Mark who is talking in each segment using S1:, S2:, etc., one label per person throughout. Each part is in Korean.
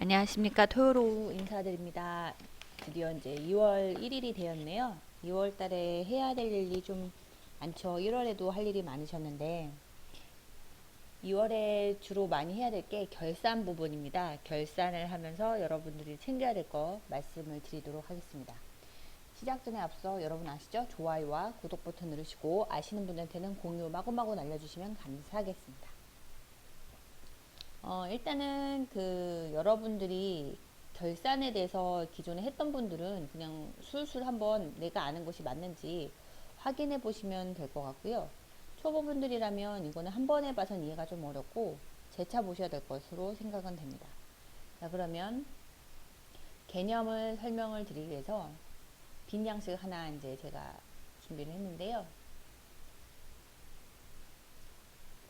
S1: 안녕하십니까. 토요일 오후 인사드립니다. 드디어 이제 2월 1일이 되었네요. 2월 달에 해야 될 일이 좀 많죠. 1월에도 할 일이 많으셨는데 2월에 주로 많이 해야 될 게 결산 부분입니다. 결산을 하면서 여러분들이 챙겨야 될 거 말씀을 드리도록 하겠습니다. 시작 전에 앞서 여러분 아시죠? 좋아요와 구독 버튼 누르시고 아시는 분한테는 공유 마구마구 날려주시면 감사하겠습니다. 일단은 여러분들이 결산에 대해서 기존에 했던 분들은 그냥 술술 한번 내가 아는 것이 맞는지 확인해 보시면 될 것 같고요. 초보분들이라면 이거는 한 번 해봐선 이해가 좀 어렵고 재차 보셔야 될 것으로 생각은 됩니다. 자, 그러면 개념을 설명을 드리기 위해서 빈 양식 하나 이제 제가 준비를 했는데요.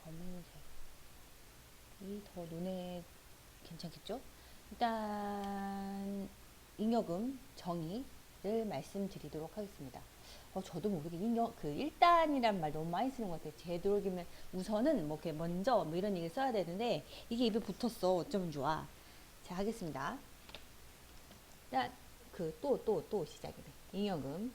S1: 검은색이 더 눈에 괜찮겠죠? 일단 잉여금 정의를 말씀드리도록 하겠습니다. 저도 모르게 그 일단이란 말 너무 많이 쓰는 것 같아요. 되도록이면 우선은 뭐 이렇게 먼저 뭐 이런 얘기 써야 되는데 이게 입에 붙었어. 어쩌면 좋아. 자, 하겠습니다. 일단 또 시작이네. 잉여금.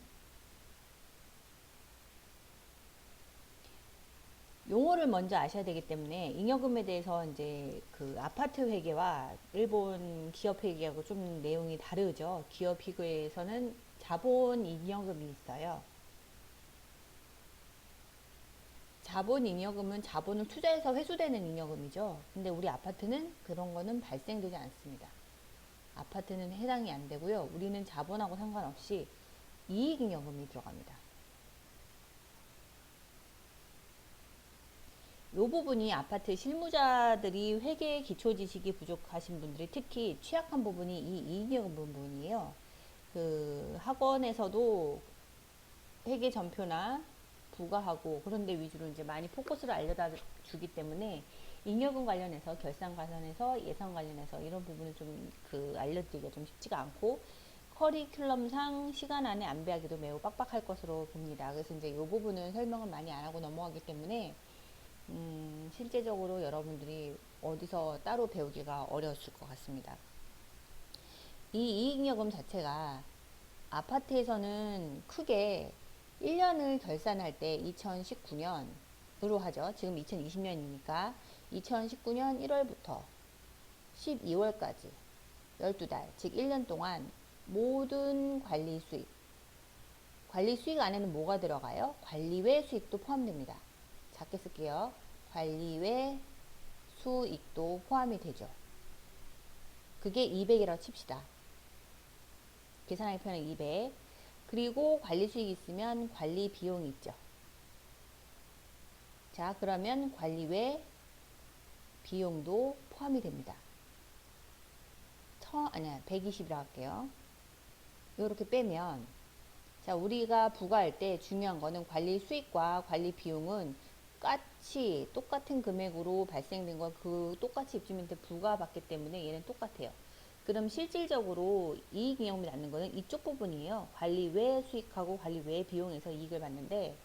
S1: 용어를 먼저 아셔야 되기 때문에 잉여금에 대해서 이제 그 아파트 회계와 일본 기업 회계하고 좀 내용이 다르죠. 기업 회계에서는 자본 잉여금이 있어요. 자본 잉여금은 자본을 투자해서 회수되는 잉여금이죠. 근데 우리 아파트는 그런 거는 발생되지 않습니다. 아파트는 해당이 안 되고요. 우리는 자본하고 상관없이 이익 잉여금이 들어갑니다. 이 부분이 아파트 실무자들이 회계 기초 지식이 부족하신 분들이 특히 취약한 부분이 이 이익잉여금 부분이에요. 그 학원에서도 회계 전표나 부가하고 그런 데 위주로 이제 많이 포커스를 알려다 주기 때문에 잉여금 관련해서 결산 관련해서 예산 관련해서 이런 부분을 좀 알려드리기가 좀 쉽지가 않고 커리큘럼상 시간 안에 안배하기도 매우 빡빡할 것으로 봅니다. 그래서 이제 이 부분은 설명을 많이 안 하고 넘어가기 때문에 실제적으로 여러분들이 어디서 따로 배우기가 어려웠을 것 같습니다. 이 이익잉여금 자체가 아파트에서는 크게 1년을 결산할 때 2019년으로 하죠. 지금 2020년이니까 2019년 1월부터 12월까지 12달, 즉 1년 동안 모든 관리 수익 안에는 뭐가 들어가요? 관리 외 수익도 포함됩니다. 작게 쓸게요. 관리 외 수익도 포함이 되죠. 그게 200이라고 칩시다. 계산하기 편하게 200. 그리고 관리 수익이 있으면 관리 비용이 있죠. 자, 그러면 관리 외 비용도 포함이 됩니다. 120이라고 할게요. 이렇게 빼면, 자, 우리가 부과할 때 중요한 거는 관리 수익과 관리 비용은 똑같은 금액으로 발생된 건 똑같이 입주민한테 부과받기 때문에 얘는 똑같아요. 그럼 실질적으로 이익잉여금이 낳는 거는 이쪽 부분이에요. 관리 외 수익하고 관리 외 비용에서 이익을 받는데,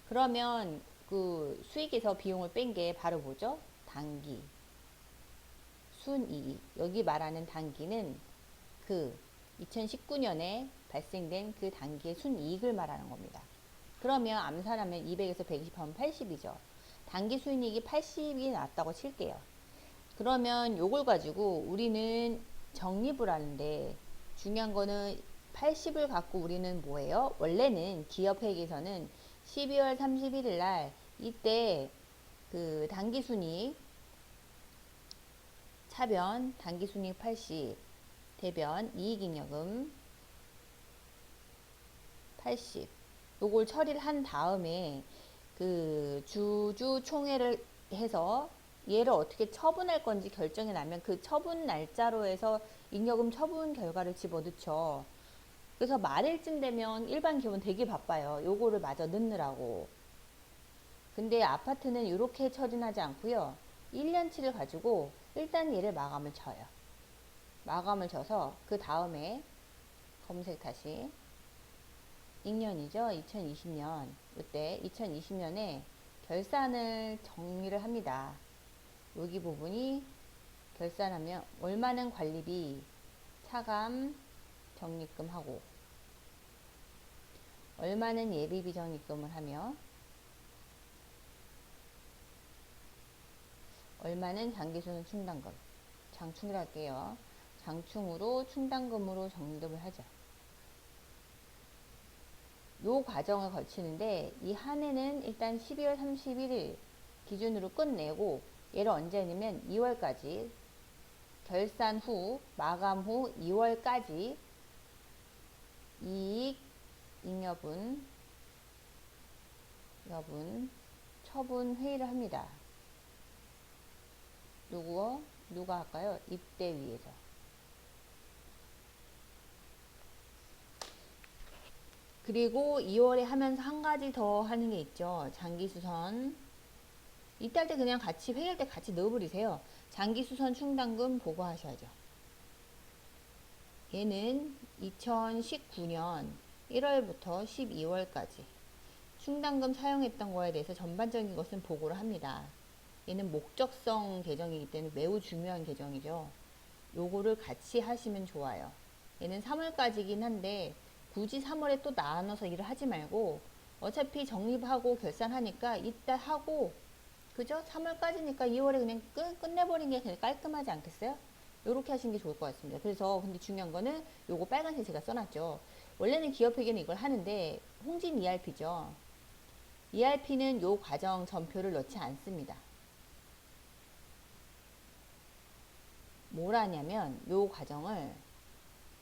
S1: 그러면 그 수익에서 비용을 뺀 게 바로 뭐죠? 단기, 순이익. 여기 말하는 단기는 2019년에 발생된 그 단기의 순이익을 말하는 겁니다. 그러면 암산하면 200에서 120하면 80이죠. 단기 순이익이 80이 났다고 칠게요. 그러면 요걸 가지고 우리는 적립을 하는데 중요한 거는 80을 갖고 우리는 뭐예요? 원래는 기업회계에서는 12월 31일 날 이때 그 단기순이익 차변 단기순이익 80 대변 이익잉여금 80 요걸 처리를 한 다음에 그 주주총회를 해서 얘를 어떻게 처분할 건지 결정이 나면 그 처분 날짜로 해서 잉여금 처분 결과를 집어넣죠. 그래서 말일쯤 되면 일반 기업은 되게 바빠요. 요거를 마저 넣느라고. 근데 아파트는 이렇게 처리하지 않고요. 1년치를 가지고 일단 얘를 마감을 쳐요. 마감을 쳐서 그 다음에 검색 다시 익년이죠. 2020년 이때 2020년에 결산을 정리를 합니다. 여기 부분이 결산하면 얼마는 관리비, 차감, 적립금하고 얼마는 예비비 적립금을 하며 얼마는 장기수선 충당금, 장충이라 할게요. 장충으로 충당금으로 적립을 하죠. 요 과정을 거치는데 이 한 해는 일단 12월 31일 기준으로 끝내고 얘를 언제 하냐면 2월까지 결산 후 마감 후 2월까지 이익 잉여분 처분 회의를 합니다. 누가 할까요? 입대위에서. 그리고 2월에 하면서 한 가지 더 하는 게 있죠. 장기수선. 이때 할 때 그냥 같이 회의할 때 같이 넣어버리세요. 장기수선 충당금 보고하셔야죠. 얘는 2019년 1월부터 12월까지 충당금 사용했던 거에 대해서 전반적인 것은 보고를 합니다. 얘는 목적성 계정이기 때문에 매우 중요한 계정이죠. 요거를 같이 하시면 좋아요. 얘는 3월까지긴 한데 굳이 3월에 또 나눠서 일을 하지 말고 어차피 적립하고 결산하니까 이따 하고 그죠? 3월까지니까 2월에 그냥 끝내버린 게 그냥 깔끔하지 않겠어요? 요렇게 하시는 게 좋을 것 같습니다. 그래서 근데 중요한 거는 요거 빨간색 제가 써놨죠. 원래는 기업회계는 이걸 하는데 홍진 ERP죠. ERP는 요 과정 전표를 넣지 않습니다. 뭘 하냐면 요 과정을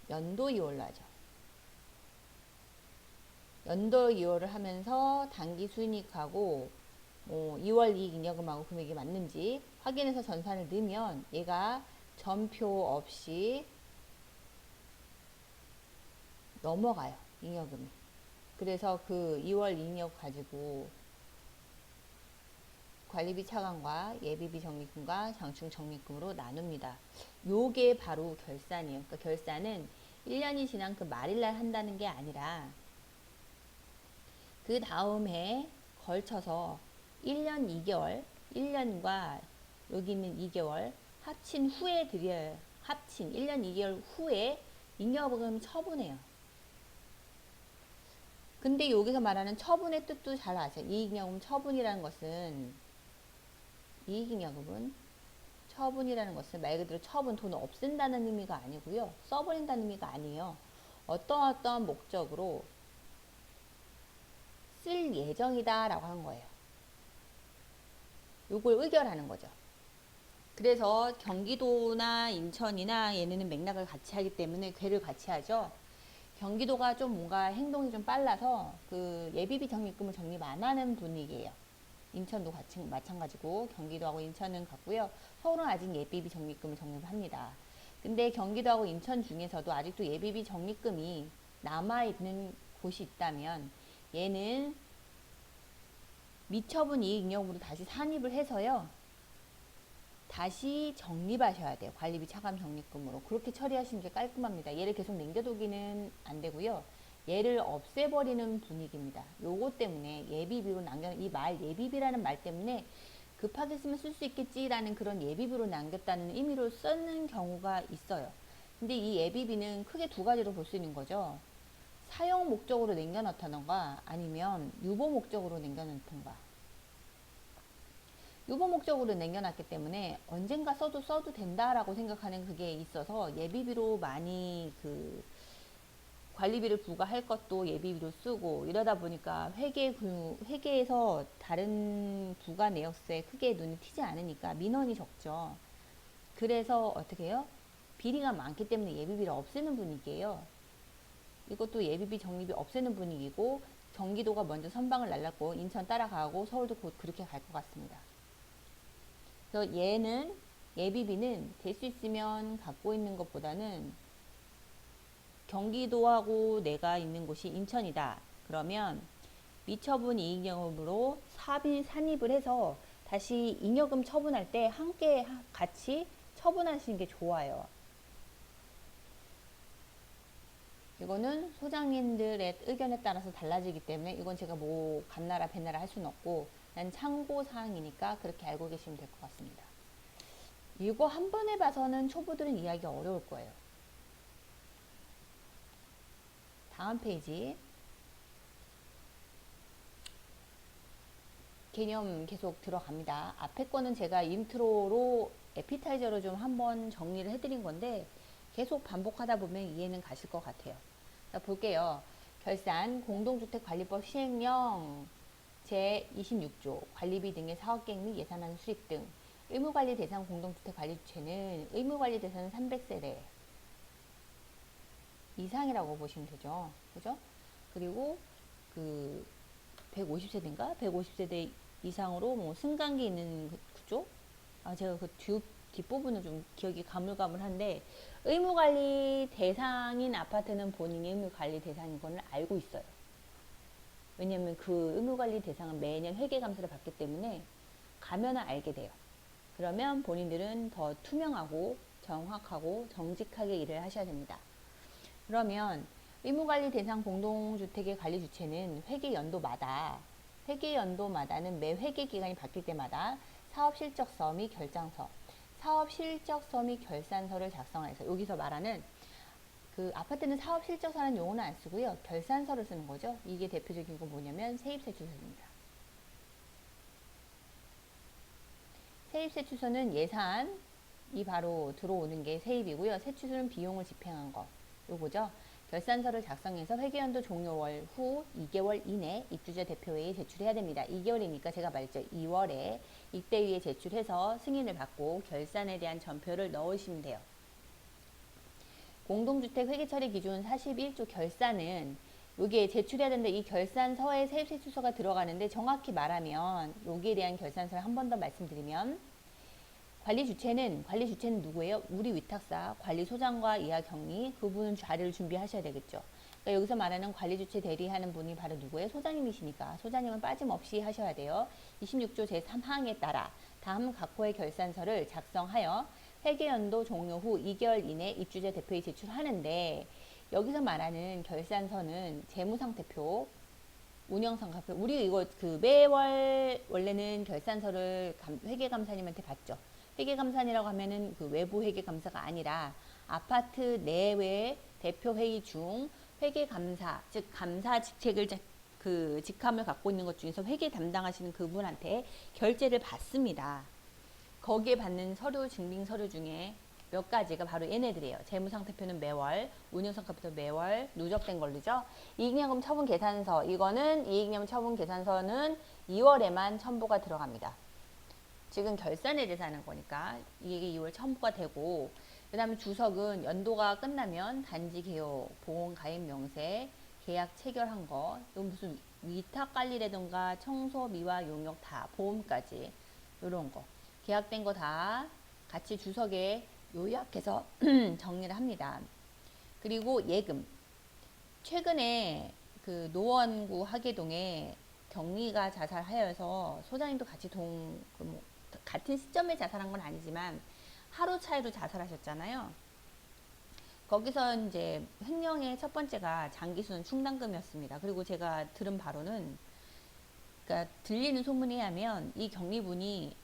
S1: 연도 2월로 하죠. 연도 2월을 하면서 단기 순이익하고 2월 이익 잉여금하고 금액이 맞는지 확인해서 전산을 넣으면 얘가 전표 없이 넘어가요. 잉여금이. 그래서 그 2월 잉여금 가지고 관리비 차감과 예비비 적립금과 장충 적립금으로 나눕니다. 요게 바로 결산이에요. 그러니까 결산은 1년이 지난 그 말일날 한다는 게 아니라 그 다음 해에 걸쳐서 1년 2개월, 1년과 여기 있는 2개월 합친 후에 드려요. 합친 1년 2개월 후에 잉여금 처분해요. 근데 여기서 말하는 처분의 뜻도 잘 아세요. 이익잉여금 처분이라는 것은 이익잉여금은 처분이라는 것은 말 그대로 처분, 돈을 없앤다는 의미가 아니고요. 써버린다는 의미가 아니에요. 어떤 목적으로 쓸 예정이다 라고 한 거예요. 요걸 의결하는 거죠. 그래서 경기도나 인천이나 얘네는 맥락을 같이 하기 때문에 궤를 같이 하죠. 경기도가 좀 뭔가 행동이 좀 빨라서 그 예비비 적립금을 적립 안 하는 분위기예요. 인천도 같이 마찬가지고 경기도하고 인천은 같고요. 서울은 아직 예비비 적립금을 적립을 합니다. 근데 경기도하고 인천 중에서도 아직도 예비비 적립금이 남아있는 곳이 있다면 얘는 미처분 이익잉여금으로 다시 산입을 해서요. 다시 적립하셔야 돼요. 관리비 차감 적립금으로. 그렇게 처리하시는 게 깔끔합니다. 얘를 계속 남겨두기는 안 되고요. 얘를 없애버리는 분위기입니다. 요거 때문에 예비비로 이 말 예비비라는 말 때문에 급하게 쓰면 쓸 수 있겠지라는 그런 예비비로 남겼다는 의미로 쓰는 경우가 있어요. 근데 이 예비비는 크게 두 가지로 볼 수 있는 거죠. 사용 목적으로 남겨놓다던가 아니면 유보 목적으로 남겨놓던가. 유보 목적으로 남겨놨기 때문에 언젠가 써도 된다라고 생각하는 그게 있어서 예비비로 많이 그 관리비를 부과할 것도 예비비로 쓰고 이러다 보니까 회계에서 다른 부가 내역서에 크게 눈이 튀지 않으니까 민원이 적죠. 그래서 어떻게 해요? 비리가 많기 때문에 예비비를 없애는 분위기예요. 이것도 예비비 적립이 없애는 분위기고 경기도가 먼저 선방을 날랐고 인천 따라가고 서울도 곧 그렇게 갈 것 같습니다. 그래서 얘는 예비비는 될 수 있으면 갖고 있는 것보다는 경기도하고 내가 있는 곳이 인천이다. 그러면 미처분 이익잉여금으로 산입을 해서 다시 잉여금 처분할 때 함께 같이 처분하시는 게 좋아요. 이거는 소장님들의 의견에 따라서 달라지기 때문에 이건 제가 뭐 감나라 배나라 할 수는 없고 난 참고사항이니까 그렇게 알고 계시면 될 것 같습니다. 이거 한 번에 봐서는 초보들은 이해하기 어려울 거예요. 다음 페이지. 개념 계속 들어갑니다. 앞에 거는 제가 인트로로 에피타이저로 좀 한번 정리를 해드린 건데 계속 반복하다 보면 이해는 가실 것 같아요. 자, 볼게요. 결산, 공동주택관리법 시행령 제26조, 관리비 등의 사업계획 및 예산안 수립 등 의무관리 대상 공동주택관리주체는 의무관리 대상은 300세대 이상이라고 보시면 되죠. 그죠? 그리고 그 150세대인가? 150세대 이상으로 뭐 승강기 있는 구조? 아, 제가 그 뒷부분은 좀 기억이 가물가물한데 의무관리 대상인 아파트는 본인이 의무관리 대상인 걸 알고 있어요. 왜냐면 그 의무관리 대상은 매년 회계감사를 받기 때문에 가면은 알게 돼요. 그러면 본인들은 더 투명하고 정확하고 정직하게 일을 하셔야 됩니다. 그러면 의무관리 대상 공동주택의 관리 주체는 회계연도마다는 매 회계기간이 바뀔 때마다 사업실적서 및 결장서, 사업실적서 및 결산서를 작성해서 여기서 말하는 그 아파트는 사업실적서라는 용어는 안 쓰고요. 결산서를 쓰는 거죠. 이게 대표적인 건 뭐냐면 세입세 추서입니다. 세입세 추서는 예산이 바로 들어오는 게 세입이고요. 세추서는 비용을 집행한 거. 요거죠. 결산서를 작성해서 회계연도 종료월 후 2개월 이내 입주자 대표회의에 제출해야 됩니다. 2개월이니까 제가 말했죠. 2월에 입대위에 제출해서 승인을 받고 결산에 대한 전표를 넣으시면 돼요. 공동주택 회계처리 기준 41조 결산은 여기에 제출해야 되는데 이 결산서에 세입세 추서가 들어가는데 정확히 말하면 여기에 대한 결산서를 한 번 더 말씀드리면 관리 주체는 누구예요? 우리 위탁사 관리소장과 이하 경리 그분은 자료를 준비하셔야 되겠죠. 그러니까 여기서 말하는 관리 주체 대리하는 분이 바로 누구예요? 소장님이시니까 소장님은 빠짐없이 하셔야 돼요. 26조 제3항에 따라 다음 각 호의 결산서를 작성하여 회계연도 종료 후 2개월 이내 입주자 대표에 제출하는데 여기서 말하는 결산서는 재무상태표, 운영상가표 우리 이거 그 매월 원래는 결산서를 회계감사님한테 받죠. 회계감사이라고 하면은 그 외부 회계감사가 아니라 아파트 내외 대표회의 중 회계감사, 즉 감사 직책을 그 직함을 갖고 있는 것 중에서 회계 담당하시는 그분한테 결제를 받습니다. 거기에 받는 서류, 증빙 서류 중에 몇 가지가 바로 얘네들이에요. 재무상태표는 매월, 운영상가표도 매월 누적된 걸로죠. 이익여금 처분 계산서, 이거는 이익여금 처분 계산서는 2월에만 첨부가 들어갑니다. 지금 결산에 대해서 하는 거니까 이게 2월 첨부가 되고 그 다음에 주석은 연도가 끝나면 단지 개요, 보험 가입 명세, 계약 체결한 거, 또 무슨 위탁 관리라든가 청소, 미화, 용역 다 보험까지 이런 거 계약된 거 다 같이 주석에 요약해서 정리를 합니다. 그리고 예금 최근에 그 노원구 하계동에 경리가 자살하여서 소장님도 같이 같은 시점에 자살한 건 아니지만 하루 차이로 자살하셨잖아요. 거기서 이제 횡령의 첫 번째가 장기수는 충당금이었습니다. 그리고 제가 들은 바로는 그러니까 들리는 소문에 의하면 이 경리분이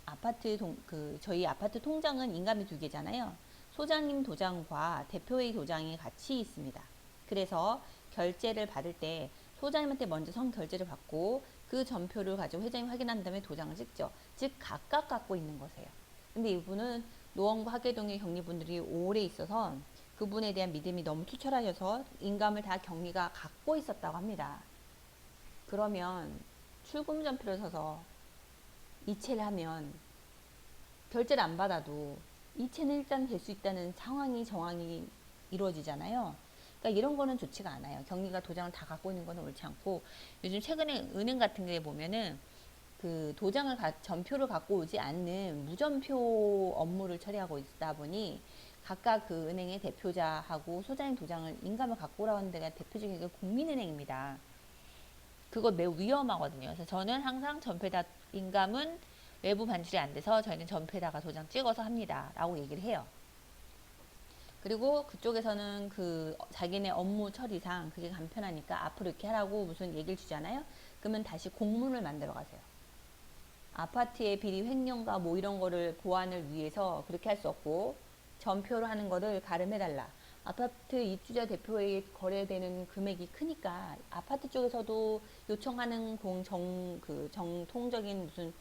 S1: 저희 아파트 통장은 인감이 2개잖아요. 소장님 도장과 대표회의 도장이 같이 있습니다. 그래서 결제를 받을 때 소장님한테 먼저 선결제를 받고 그 전표를 가지고 회장님 확인한 다음에 도장을 찍죠. 즉 각각 갖고 있는 거세요. 근데 이분은 노원구 하계동의 경리분들이 오래 있어서 그분에 대한 믿음이 너무 투철하셔서 인감을 다 경리가 갖고 있었다고 합니다. 그러면 출금 전표를 서서 이체를 하면 결제를 안 받아도 이체는 일단 될 수 있다는 정황이 이루어지잖아요. 그러니까 이런 거는 좋지가 않아요. 경리가 도장을 다 갖고 있는 거는 옳지 않고 요즘 최근에 은행 같은 데 보면은 그 전표를 갖고 오지 않는 무전표 업무를 처리하고 있다 보니 각각 그 은행의 대표자하고 소장님 도장을 인감을 갖고 오라는 데가 대표적인 게 국민은행입니다. 그거 매우 위험하거든요. 그래서 저는 항상 전표에다 인감은 외부 반출이 안 돼서 저희는 전표에다가 도장 찍어서 합니다. 라고 얘기를 해요. 그리고 그쪽에서는 그 자기네 업무 처리상 그게 간편하니까 앞으로 이렇게 하라고 무슨 얘기를 주잖아요. 그러면 다시 공문을 만들어 가세요. 아파트의 비리 횡령과 뭐 이런 거를 보완을 위해서 그렇게 할 수 없고 전표로 하는 거를 가름해달라. 아파트 입주자 대표에 거래되는 금액이 크니까 아파트 쪽에서도 요청하는 정통적인 무슨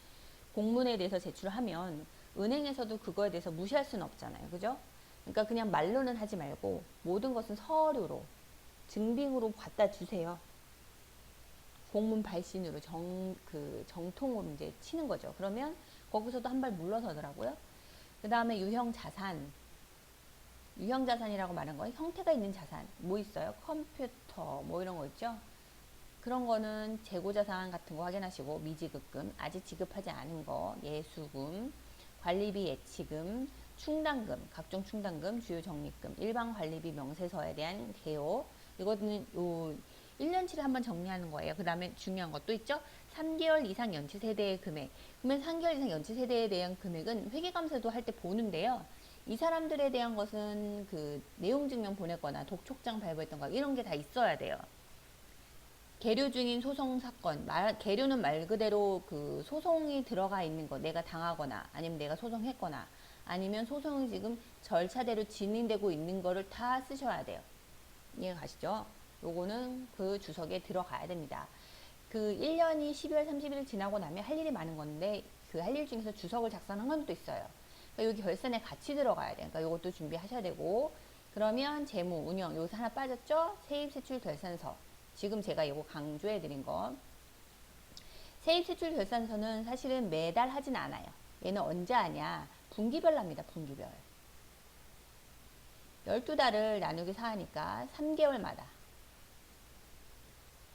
S1: 공문에 대해서 제출하면 은행에서도 그거에 대해서 무시할 수는 없잖아요. 그죠? 그러니까 그냥 말로는 하지 말고 모든 것은 서류로 증빙으로 갖다 주세요. 공문 발신으로 정통으로 이제 치는 거죠. 그러면 거기서도 한 발 물러서더라고요. 그 다음에 유형 자산. 유형 자산이라고 말한 건 형태가 있는 자산. 뭐 있어요? 컴퓨터, 뭐 이런 거 있죠? 그런 거는 재고자산 같은 거 확인하시고, 미지급금, 아직 지급하지 않은 거, 예수금, 관리비 예치금, 충당금, 각종 충당금, 주요 적립금, 일반 관리비 명세서에 대한 개요. 이거는 요 1년치를 한번 정리하는 거예요. 그 다음에 중요한 것도 있죠. 3개월 이상 연체 세대의 금액. 그러면 3개월 이상 연체 세대에 대한 금액은 회계감사도 할 때 보는데요. 이 사람들에 대한 것은 그 내용 증명 보냈거나 독촉장 발부했던 거 이런 게 다 있어야 돼요. 계류 중인 소송 사건, 계류는 말 그대로 그 소송이 들어가 있는 거, 내가 당하거나 아니면 내가 소송했거나 아니면 소송이 지금 절차대로 진행되고 있는 거를 다 쓰셔야 돼요. 이해가 가시죠? 요거는 그 주석에 들어가야 됩니다. 그 1년이 12월 30일 지나고 나면 할 일이 많은 건데 그 할 일 중에서 주석을 작성한 것도 있어요. 그러니까 여기 결산에 같이 들어가야 돼요. 그러니까 요것도 준비하셔야 되고 그러면 재무, 운영 여기서 하나 빠졌죠? 세입세출 결산서. 지금 제가 이거 강조해 드린 거. 세입세출 결산서는 사실은 매달 하진 않아요. 얘는 언제 하냐? 분기별로 합니다. 분기별. 12달을 나누기 4하니까 3개월마다.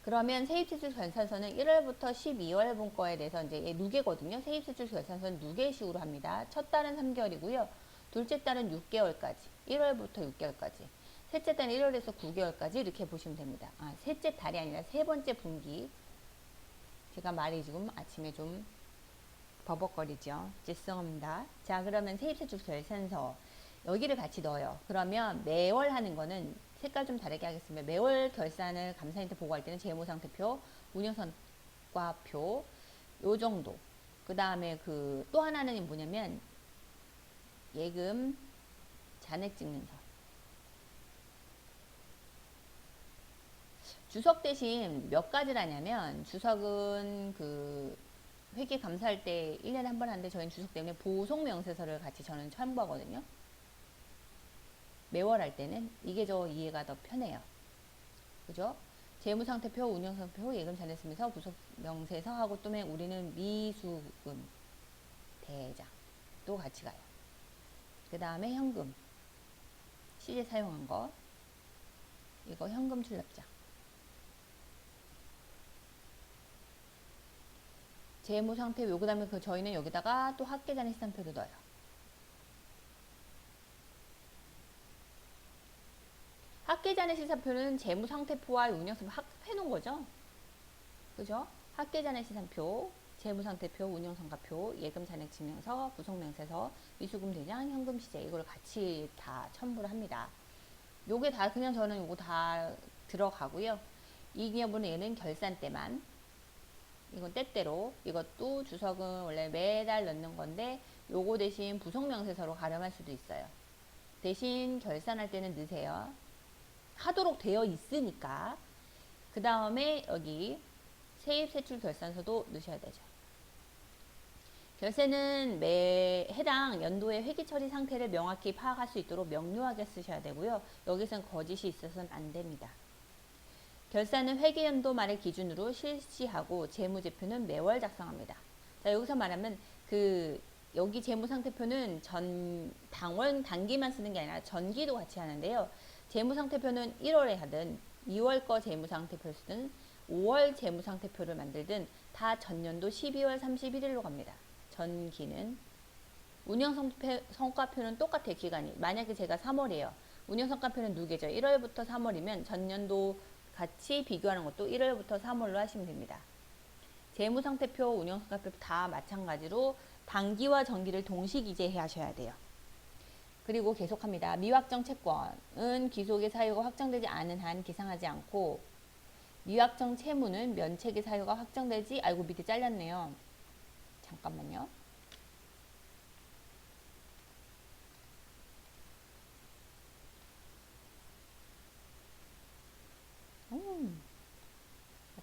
S1: 그러면 세입세출 결산서는 1월부터 12월분 거에 대해서 이제 얘 누계거든요. 세입세출 결산서는 누계식으로 합니다. 첫 달은 3개월이고요. 둘째 달은 6개월까지. 1월부터 6개월까지. 셋째 달은 1월에서 9개월까지 이렇게 보시면 됩니다. 아, 셋째 달이 아니라 세 번째 분기. 제가 말이 지금 아침에 좀 버벅거리죠. 죄송합니다. 자, 그러면 세입세출 결산서 여기를 같이 넣어요. 그러면 매월 하는 거는 색깔 좀 다르게 하겠습니다. 매월 결산을 감사한테 보고할 때는 재무상태표, 운영성과표 요 정도. 그 다음에 그 또 하나는 뭐냐면 예금 잔액증명서. 주석 대신 몇 가지라냐면 주석은 그 회계 감사할 때 1년에 한 번 하는데 저희는 주석 때문에 보송 명세서를 같이 저는 첨부하거든요. 매월 할 때는 이게 저 이해가 더 편해요. 그죠? 재무상태표, 운영상태표, 예금 잔액증명서, 부속 명세서 하고 또 우리는 미수금 대장 또 같이 가요. 그 다음에 현금 시제 사용한 거 이거 현금 출납장. 재무상태표 그 다음에 그 저희는 여기다가 또 학계잔액 시산표를 넣어요. 학계잔액 시산표는 재무상태표와 운영상태표 합해 놓은 거죠. 그죠? 학계잔액 시산표, 재무상태표, 운영성과표, 예금잔액증명서, 부속명세서, 미수금 대장, 현금 시제 이걸 같이 다 첨부를 합니다. 요게 다 그냥 저는 요거 다 들어가고요. 이 기업은 얘는 결산 때만 이건 때때로 이것도 주석은 원래 매달 넣는 건데 요거 대신 부속명세서로 가름할 수도 있어요. 대신 결산할 때는 넣으세요. 하도록 되어 있으니까. 그 다음에 여기 세입세출 결산서도 넣으셔야 되죠. 결세는 매 해당 연도의 회계 처리 상태를 명확히 파악할 수 있도록 명료하게 쓰셔야 되고요. 여기선 거짓이 있어서는 안 됩니다. 결산은 회계연도 말을 기준으로 실시하고 재무제표는 매월 작성합니다. 자, 여기서 말하면 그 여기 재무상태표는 당월 단기만 쓰는 게 아니라 전기도 같이 하는데요. 재무상태표는 1월에 하든 2월 거 재무상태표를 쓰든 5월 재무상태표를 만들든 다 전년도 12월 31일로 갑니다. 전기는. 운영성과표는 똑같아요. 기간이. 만약에 제가 3월이에요. 운영성과표는 누계죠. 1월부터 3월이면 전년도 같이 비교하는 것도 1월부터 3월로 하시면 됩니다. 재무상태표, 운영성과표 다 마찬가지로 단기와 정기를 동시 기재해 하셔야 돼요. 그리고 계속합니다. 미확정 채권은 기속의 사유가 확정되지 않은 한 기상하지 않고 미확정 채무는 면책의 사유가 확정되지 아이고 밑에 잘렸네요. 잠깐만요.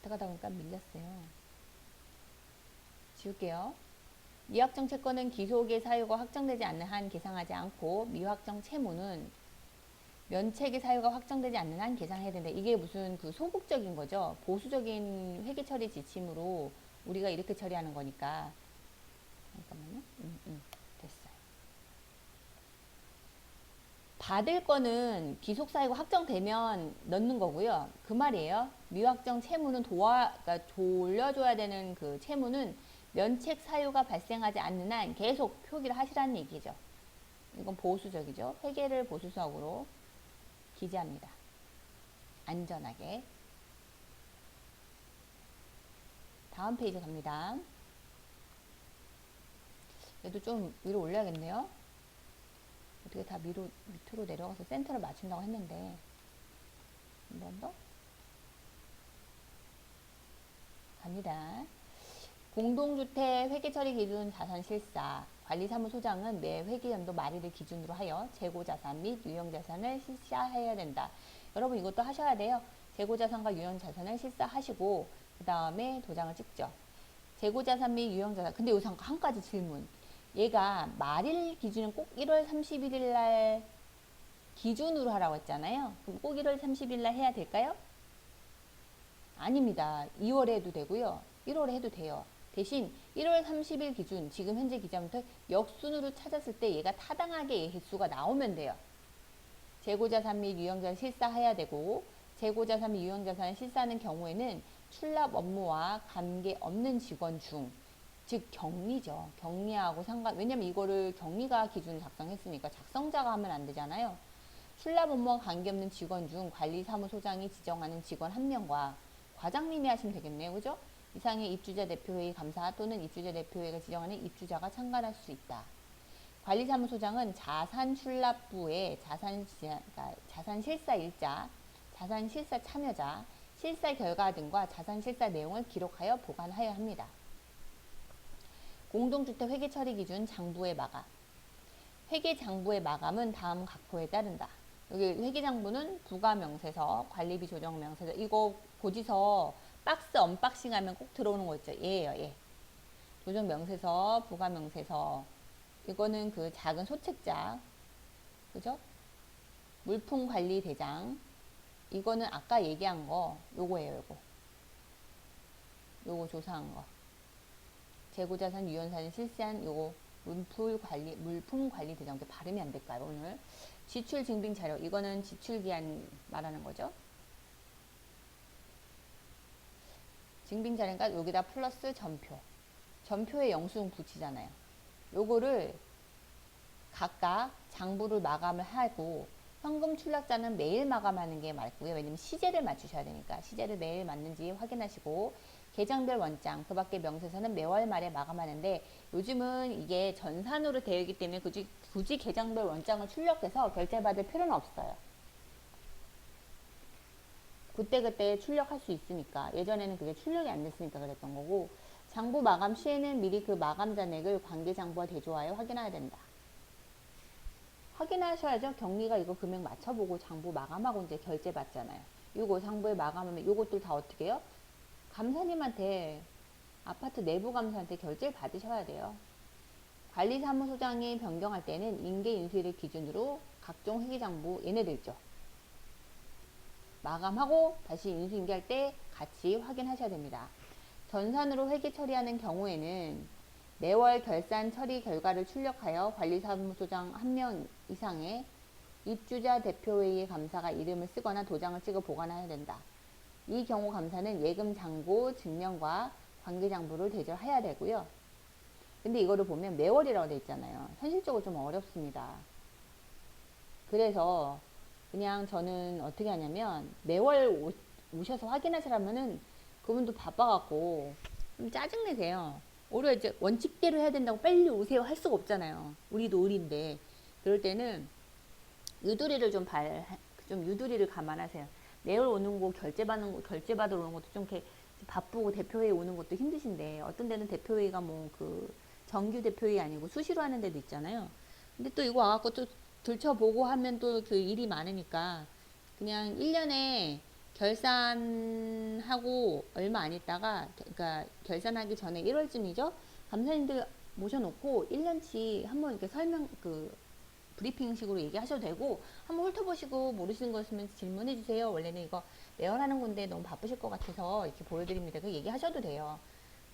S1: 갔다 가다 보니까 밀렸어요. 지울게요. 미확정 채권은 기속의 사유가 확정되지 않는 한 계상하지 않고 미확정 채무는 면책의 사유가 확정되지 않는 한 계상해야 된다. 이게 무슨 그 소극적인 거죠. 보수적인 회계 처리 지침으로 우리가 이렇게 처리하는 거니까. 잠깐만요. 됐어요. 받을 거는 기속 사유가 확정되면 넣는 거고요. 그 말이에요. 미확정 채무는 그러니까 돌려줘야 되는 그 채무는 면책 사유가 발생하지 않는 한 계속 표기를 하시라는 얘기죠. 이건 보수적이죠. 회계를 보수적으로 기재합니다. 안전하게. 다음 페이지 갑니다. 얘도 좀 위로 올려야겠네요. 어떻게 다 밑으로 내려가서 센터를 맞춘다고 했는데 한 번 더 갑니다. 공동주택 회계처리 기준 자산실사 관리사무소장은 매 회계연도 말일을 기준으로 하여 재고자산 및 유형자산을 실사해야 된다. 여러분 이것도 하셔야 돼요. 재고자산과 유형자산을 실사하시고 그 다음에 도장을 찍죠. 재고자산 및 유형자산. 근데 여기서 한 가지 질문. 얘가 말일 기준은 꼭 1월 31일 날 기준으로 하라고 했잖아요. 그럼 꼭 1월 30일 날 해야 될까요? 아닙니다. 2월에 해도 되고요. 1월에 해도 돼요. 대신 1월 30일 기준 지금 현재 기점부터 역순으로 찾았을 때 얘가 타당하게 횟수가 나오면 돼요. 재고자산 및 유형자산 실사해야 되고 재고자산 및 유형자산을 실사하는 경우에는 출납 업무와 관계없는 직원 중 즉 격리죠. 격리하고 왜냐면 이거를 격리가 기준 작성했으니까 작성자가 하면 안 되잖아요. 출납 업무와 관계없는 직원 중 관리사무소장이 지정하는 직원 1명과 과장님이 하시면 되겠네요. 그죠? 이상의 입주자 대표회의 감사 또는 입주자 대표회의가 지정하는 입주자가 참관할 수 있다. 관리사무소장은 자산출납부에 자산실사 일자, 자산실사 참여자, 실사 결과 등과 자산실사 내용을 기록하여 보관하여야 합니다. 공동주택 회계처리 기준 장부의 마감. 회계장부의 마감은 다음 각호에 따른다. 여기 회계장부는 부가명세서, 관리비 조정명세서, 이거 고지서 박스 언박싱 하면 꼭 들어오는 거 있죠. 얘예요, 얘. 조정명세서, 부가명세서. 이거는 그 작은 소책자. 그죠? 물품관리대장. 이거는 아까 얘기한 거, 요거예요, 요거. 요거 조사한 거. 재고자산 유연산을 실시한 요거 물품관리대장. 발음이 안 될까요, 오늘? 지출증빙자료. 이거는 지출기한 말하는 거죠. 증빙자료니까 여기다 플러스 전표. 전표에 영수증 붙이잖아요. 요거를 각각 장부를 마감을 하고 현금 출납자는 매일 마감하는 게 맞고요. 왜냐면 시제를 맞추셔야 되니까 시제를 매일 맞는지 확인하시고 계정별 원장 그 밖에 명세서는 매월 말에 마감하는데 요즘은 이게 전산으로 되어 있기 때문에 굳이 계정별 원장을 출력해서 결제받을 필요는 없어요. 그때그때 출력할 수 있으니까 예전에는 그게 출력이 안 됐으니까 그랬던 거고 장부 마감 시에는 미리 그 마감 잔액을 관계장부와 대조하여 확인해야 된다. 확인하셔야죠. 경리가 이거 금액 맞춰보고 장부 마감하고 이제 결제 받잖아요. 요거 장부에 마감하면 요것들 다 어떻게 해요? 감사님한테 아파트 내부 감사한테 결제를 받으셔야 돼요. 관리사무소장이 변경할 때는 인계인수일을 기준으로 각종 회계장부 얘네들 있죠. 마감하고 다시 인수인계할 때 같이 확인하셔야 됩니다. 전산으로 회계 처리하는 경우에는 매월 결산 처리 결과를 출력하여 관리사무소장 1명 이상의 입주자 대표회의 감사가 이름을 쓰거나 도장을 찍어 보관해야 된다. 이 경우 감사는 예금 잔고 증명과 관계장부를 대조해야 되고요. 근데 이거를 보면 매월이라고 되어 있잖아요. 현실적으로 좀 어렵습니다. 그래서 그냥 저는 어떻게 하냐면 매월 오셔서 확인하시라면은 그분도 바빠갖고 좀 짜증내세요. 오히려 이제 원칙대로 해야 된다고 빨리 오세요 할 수가 없잖아요. 우리도 의리인데 그럴 때는 유두리를 좀 유두리를 감안하세요. 매월 오는 거 결제 받으러 오는 것도 좀 이렇게 바쁘고 대표회의 오는 것도 힘드신데 어떤 데는 대표회의가 뭐 그 정규 대표회의 아니고 수시로 하는 데도 있잖아요. 근데 또 이거 와갖고 또 들춰보고 하면 또 그 일이 많으니까 그냥 1년에 결산하고 얼마 안 있다가 그러니까 결산하기 전에 1월쯤이죠. 감사님들 모셔놓고 1년치 한번 이렇게 설명 그 브리핑식으로 얘기하셔도 되고 한번 훑어보시고 모르시는 거 있으면 질문해 주세요. 원래는 이거 매연하는 건데 너무 바쁘실 것 같아서 이렇게 보여드립니다. 그 얘기하셔도 돼요.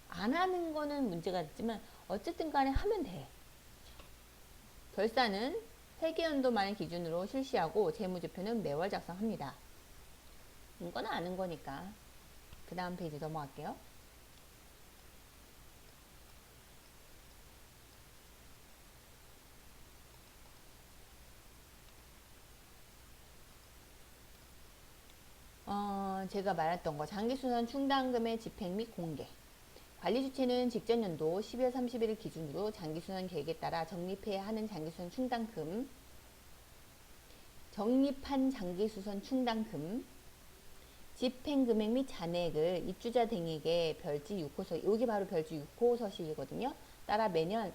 S1: 안 하는 거는 문제가 있지만 어쨌든 간에 하면 돼. 결산은 회계연도만을 기준으로 실시하고 재무제표는 매월 작성합니다. 이거는 아는 거니까. 그 다음 페이지 넘어갈게요. 제가 말했던 거 장기순환 충당금의 집행 및 공개. 관리주체는 직전 연도 12월 31일 기준으로 장기순환 계획에 따라 적립해야 하는 장기순환 충당금, 적립한 장기수선 충당금, 집행금액 및 잔액을 입주자 등에게 별지 6호서, 여기 바로 별지 6호 서식이거든요. 따라 매년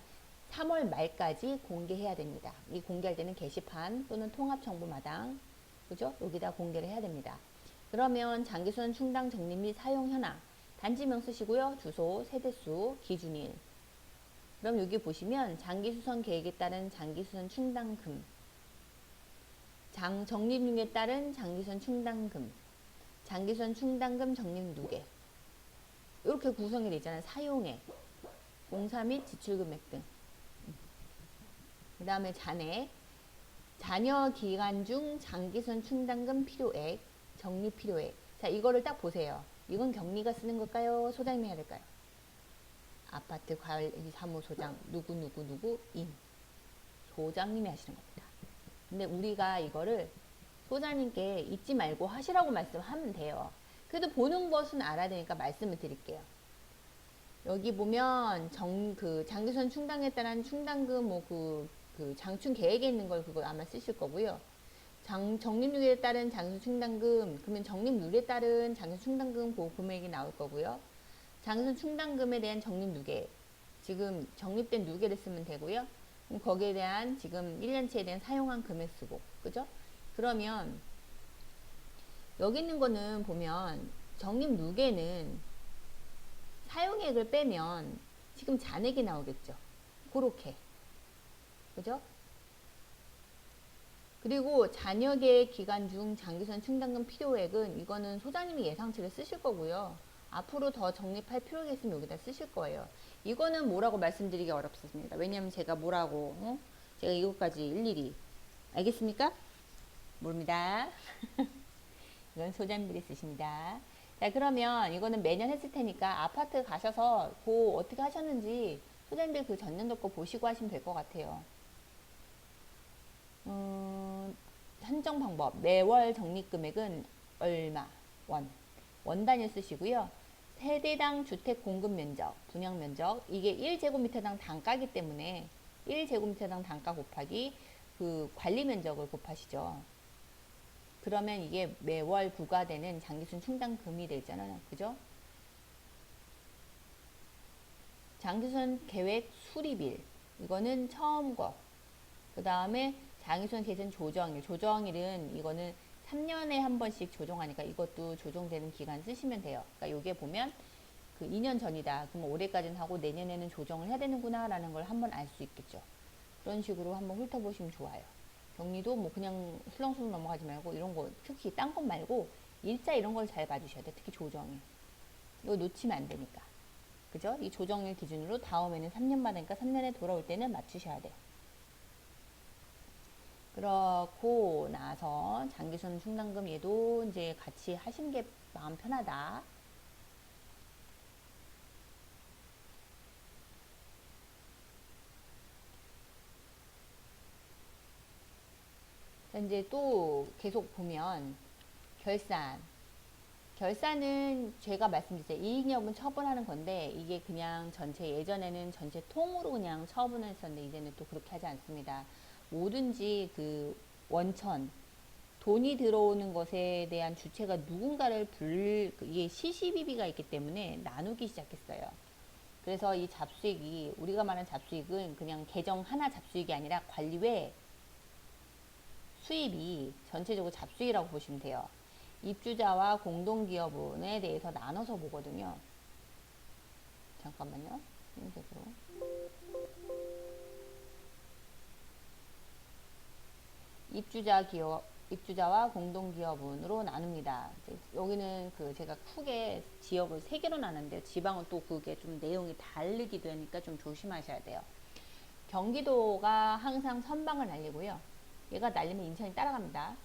S1: 3월 말까지 공개해야 됩니다. 이 공개할 때는 게시판 또는 통합정보마당, 그죠? 여기다 공개를 해야 됩니다. 그러면 장기수선 충당 적립 및 사용 현황, 단지명 쓰시고요. 주소, 세대수, 기준일. 그럼 여기 보시면 장기수선 계획에 따른 장기수선 충당금, 적립률에 따른 장기수선 충당금, 장기수선 충당금 적립 누계. 이렇게 구성이 되어 있잖아요. 사용액, 공사 및 지출금액 등. 그 다음에 잔액, 자녀 기간 중 장기수선 충당금 필요액, 적립 필요액. 자, 이거를 딱 보세요. 이건 격리가 쓰는 걸까요? 소장님이 해야 될까요? 아파트 관리사무소장 누구누구누구인 소장님이 하시는 겁니다. 근데 우리가 이거를 소장님께 잊지 말고 하시라고 말씀하면 돼요. 그래도 보는 것은 알아야 되니까 말씀을 드릴게요. 여기 보면 장기수선 충당에 따른 충당금 그 장충 계획에 있는 걸 그거 아마 쓰실 거고요. 적립률에 따른 장기수선 충당금, 그러면 적립률에 따른 장기수선 충당금 그 금액이 나올 거고요. 장기수선 충당금에 대한 적립 누계, 지금 적립된 누계를 쓰면 되고요. 그럼 거기에 대한 지금 1년치에 대한 사용한 금액 쓰고, 그죠? 그러면 여기 있는 거는 보면 적립 누계는 사용액을 빼면 지금 잔액이 나오겠죠. 그렇게, 그죠? 그리고 자녀계획 기간 중 장기수선 충당금 필요액은 이거는 소장님이 예상치를 쓰실 거고요. 앞으로 더 적립할 필요가 있으면 여기다 쓰실 거예요. 이거는 뭐라고 말씀드리기 어렵습니다. 왜냐면 제가 뭐라고 제가 이것까지 일일이 알겠습니까? 모릅니다. 이건 소장님들이 쓰십니다. 자, 그러면 이거는 매년 했을 테니까 아파트 가셔서 어떻게 하셨는지 소장님들 그 전년도 거 보시고 하시면 될 것 같아요. 산정 방법. 매월 적립금액은 얼마? 원 단위 쓰시고요. 세대당 주택 공급 면적, 분양 면적. 이게 1제곱미터당 단가기 때문에 1제곱미터당 단가 곱하기 그 관리 면적을 곱하시죠. 그러면 이게 매월 부과되는 장기순 충당금이 되잖아요. 그죠? 장기순 계획 수립일. 이거는 처음 거. 그 다음에 장기수선 개선 조정일. 조정일은 이거는 3년에 한 번씩 조정하니까 이것도 조정되는 기간 쓰시면 돼요. 그러니까 요게 보면 그 2년 전이다. 그러면 올해까지는 하고 내년에는 조정을 해야 되는구나 라는 걸 한번 알 수 있겠죠. 그런 식으로 한번 훑어보시면 좋아요. 격리도 뭐 그냥 슬렁슬렁 넘어가지 말고 이런 거 특히 딴 것 말고 일자 이런 걸 잘 봐주셔야 돼. 특히 조정일. 이거 놓치면 안 되니까. 그죠? 이 조정일 기준으로 다음에는 3년마다니까 3년에 돌아올 때는 맞추셔야 돼요. 그렇고 나서 장기순 충당금 얘도 이제 같이 하시는 게 마음 편하다. 이제 또 계속 보면 결산은 제가 말씀드렸어요. 이익여분 처분하는 건데 이게 그냥 전체 예전에는 전체 통으로 그냥 처분을 했었는데 이제는 또 그렇게 하지 않습니다. 뭐든지 그 원천 돈이 들어오는 것에 대한 주체가 누군가를 이게 시시비비가 있기 때문에 나누기 시작했어요. 그래서 이 잡수익이, 우리가 말하는 잡수익은 그냥 계정 하나 잡수익이 아니라 관리 외 수입이 전체적으로 잡수익이라고 보시면 돼요. 입주자와 공동기업원에 대해서 나눠서 보거든요. 잠깐만요. 흰색으로. 입주자와 공동기업원으로 나눕니다. 여기는 제가 크게 지역을 3개로 나눴는데요. 지방은 또 그게 좀 내용이 다르기도 하니까 좀 조심하셔야 돼요. 경기도가 항상 선방을 날리고요. 얘가 날리면 인천이 따라갑니다.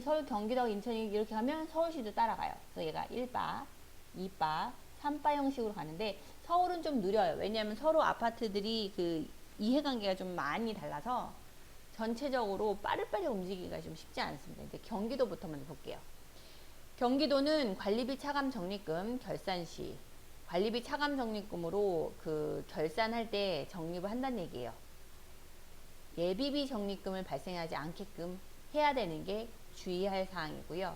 S1: 서울, 경기도, 인천이 이렇게 가면 서울시도 따라가요. 그래서 얘가 1바, 2바, 3바 형식으로 가는데 서울은 좀 느려요. 왜냐하면 서로 아파트들이 이해관계가 좀 많이 달라서 전체적으로 빠르게 움직이기가 좀 쉽지 않습니다. 이제 경기도부터 먼저 볼게요. 경기도는 관리비 차감 적립금 결산 시 관리비 차감 적립금으로 결산할 때 적립을 한다는 얘기예요. 예비비 적립금을 발생하지 않게끔 해야 되는 게 주의할 사항이고요.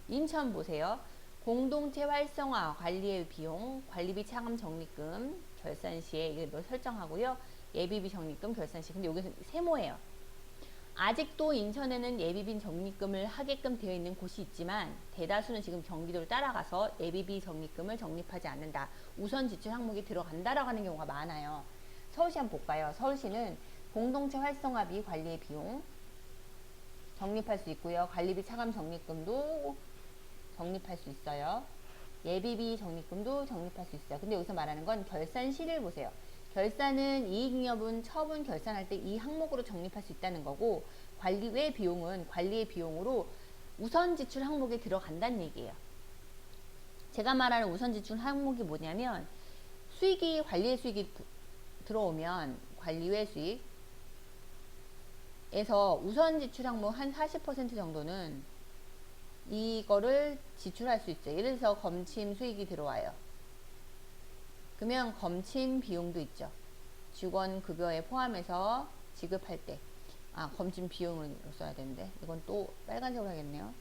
S1: 인천 보세요. 공동체 활성화 관리의 비용, 관리비 차감 적립금 결산 시에 이걸 설정하고요. 예비비 적립금 결산 시. 근데 여기서 세모예요. 아직도 인천에는 예비비 적립금을 하게끔 되어 있는 곳이 있지만 대다수는 지금 경기도를 따라가서 예비비 적립금을 적립하지 않는다. 우선 지출 항목이 들어간다라고 하는 경우가 많아요. 서울시 한번 볼까요? 서울시는 공동체 활성화비 관리의 비용 적립할 수 있고요. 관리비 차감 적립금도 적립할 수 있어요. 예비비 적립금도 적립할 수 있어요. 근데 여기서 말하는 건 결산 시를 보세요. 결산은 이익잉여분 처분 결산할 때 이 항목으로 적립할 수 있다는 거고, 관리 외 비용은 관리의 비용으로 우선 지출 항목에 들어간다는 얘기예요. 제가 말하는 우선 지출 항목이 뭐냐면 관리의 수익이 들어오면 관리 외 수익에서 우선 지출 항목 한 40% 정도는 이거를 지출할 수 있어요. 예를 들어서 검침 수익이 들어와요. 그러면 검침 비용도 있죠. 직원 급여에 포함해서 지급할 때 검침 비용을 써야 되는데 이건 또 빨간색으로 하겠네요.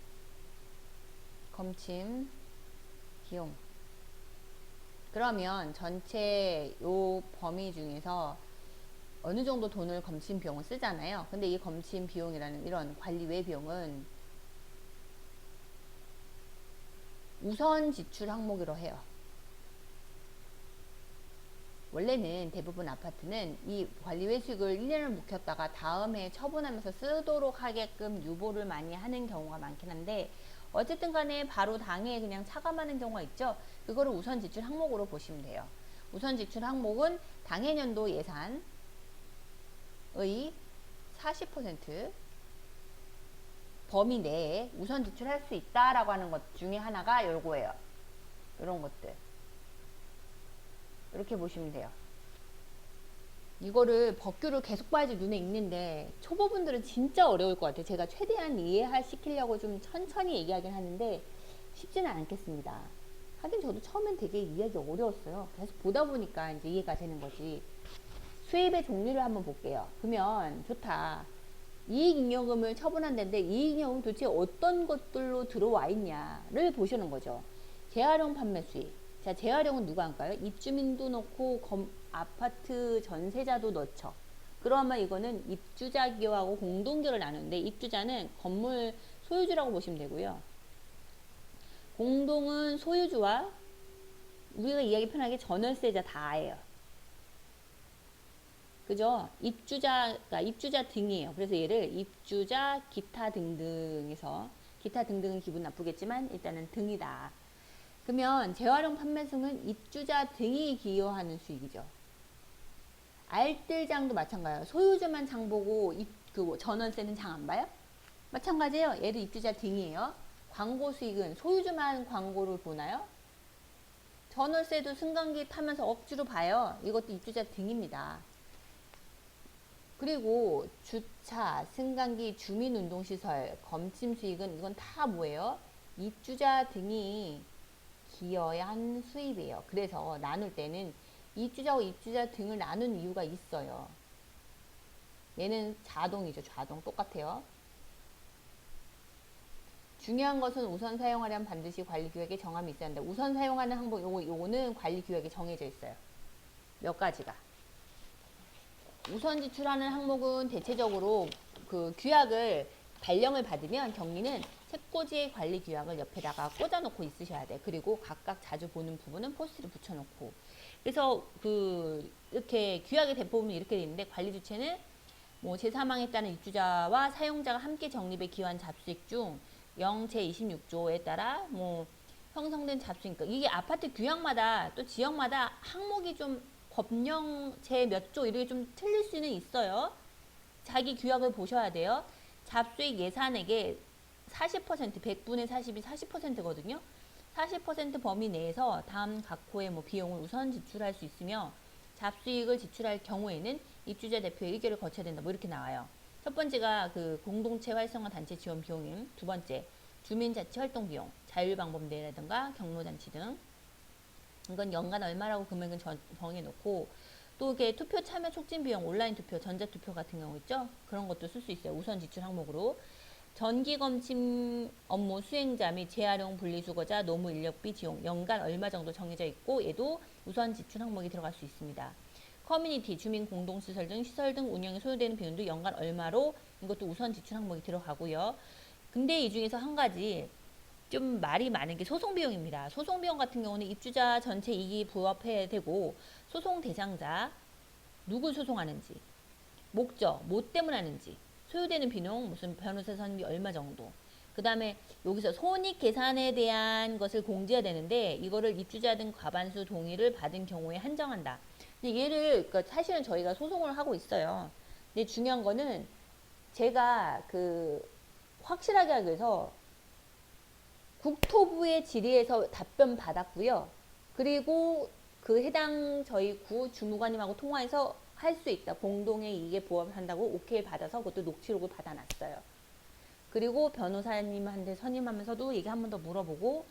S1: 검침 비용. 그러면 전체 요 범위 중에서 어느 정도 돈을 검침 비용을 쓰잖아요. 근데 이 검침 비용이라는 이런 관리 외 비용은 우선 지출 항목으로 해요. 원래는 대부분 아파트는 이 관리 외 수익을 1년을 묵혔다가 다음에 처분하면서 쓰도록 하게끔 유보를 많이 하는 경우가 많긴 한데, 어쨌든 간에 바로 당해 그냥 차감하는 경우가 있죠. 그거를 우선 지출 항목으로 보시면 돼요. 우선 지출 항목은 당해년도 예산의 40% 범위 내에 우선 지출할 수 있다라고 하는 것 중에 하나가 요거예요. 이런 것들 이렇게 보시면 돼요. 이거를 법규를 계속 봐야지 눈에 익는데 초보분들은 진짜 어려울 것 같아요. 제가 최대한 이해시키려고 좀 천천히 얘기하긴 하는데 쉽지는 않겠습니다. 하긴 저도 처음엔 되게 이해하기 어려웠어요. 계속 보다 보니까 이제 이해가 되는 거지. 수입의 종류를 한번 볼게요. 그러면 좋다. 이익잉여금을 처분한다는데 이익잉여금 도대체 어떤 것들로 들어와 있냐를 보시는 거죠. 재활용 판매 수익. 자, 재활용은 누가 할까요? 입주민도 넣고 아파트 전세자도 넣죠. 그러면 이거는 입주자 기여하고 공동기여를 나누는데, 입주자는 건물 소유주라고 보시면 되고요. 공동은 소유주와 우리가 이야기 편하게 전월세자 다예요. 그죠? 입주자가 입주자 등이에요. 그래서 얘를 입주자 기타 등등에서, 기타 등등은 기분 나쁘겠지만 일단은 등이다. 그러면 재활용 판매수는 입주자 등이 기여하는 수익이죠. 알뜰장도 마찬가지예요. 소유주만 장 보고 전월세는 장 안 봐요? 마찬가지예요. 얘도 입주자 등이에요. 광고 수익은 소유주만 광고를 보나요? 전월세도 승강기 타면서 억지로 봐요. 이것도 입주자 등입니다. 그리고 주차, 승강기, 주민운동시설, 검침 수익은 이건 다 뭐예요? 입주자 등이 기여한 수입이에요. 그래서 나눌 때는 입주자와 입주자 등을 나눈 이유가 있어요. 얘는 자동이죠. 자동 똑같아요. 중요한 것은 우선 사용하려면 반드시 관리규약에 정함이 있어야 한다. 우선 사용하는 항목 요거는 관리규약에 정해져 있어요. 몇 가지가. 우선 지출하는 항목은 대체적으로 그 규약을 발령을 받으면 경리는 책꽂이의 관리 규약을 옆에다가 꽂아놓고 있으셔야 돼. 그리고 각각 자주 보는 부분은 포스트를 붙여놓고. 그래서 그 이렇게 규약의 대부분이 이렇게 돼 있는데 관리 주체는 뭐 제3항에 따른 입주자와 사용자가 함께 적립에 기여한 잡수익 중 0 제26조에 따라 뭐 형성된 잡수익. 이게 아파트 규약마다 또 지역마다 항목이 좀 법령 제 몇 조 이렇게 좀 틀릴 수는 있어요. 자기 규약을 보셔야 돼요. 잡수익 예산액의 40%, 100분의 40이 40%거든요. 40% 범위 내에서 다음 각 호의 뭐 비용을 우선 지출할 수 있으며 잡수익을 지출할 경우에는 입주자 대표의 의결을 거쳐야 된다. 뭐 이렇게 나와요. 첫 번째가 그 공동체 활성화 단체 지원 비용임. 두 번째 주민자치 활동 비용, 자율방법대라든가 경로잔치 등. 이건 연간 얼마라고 금액은 정해놓고 또 이게 투표 참여 촉진 비용, 온라인 투표, 전자투표 같은 경우 있죠. 그런 것도 쓸 수 있어요. 우선 지출 항목으로. 정기검침 업무 수행자 및 재활용 분리수거자 노무 인력비 지용 연간 얼마 정도 정해져 있고 얘도 우선 지출 항목이 들어갈 수 있습니다. 커뮤니티, 주민 공동시설 등 시설 등 운영에 소요되는 비용도 연간 얼마로 이것도 우선 지출 항목이 들어가고요. 근데 이 중에서 한 가지 좀 말이 많은 게 소송 비용입니다. 소송 비용 같은 경우는 입주자 전체 이익이 부합해야 되고 소송 대상자, 누굴 소송하는지, 목적, 뭐 때문에 하는지, 소요되는 비용, 무슨 변호사 선임비 얼마 정도. 그 다음에 여기서 손익 계산에 대한 것을 공제해야 되는데 이거를 입주자 등 과반수 동의를 받은 경우에 한정한다. 근데 얘를 그러니까 사실은 저희가 소송을 하고 있어요. 근데 중요한 거는 제가 그 확실하게 하기 위해서 국토부의 질의에서 답변 받았고요. 그리고 그 해당 저희 구 주무관님하고 통화해서 할 수 있다. 공동의 이익에 부합한다고 오케이 받아서 그것도 녹취록을 받아놨어요. 그리고 변호사님한테 선임하면서도 얘기 한 번 더 물어보고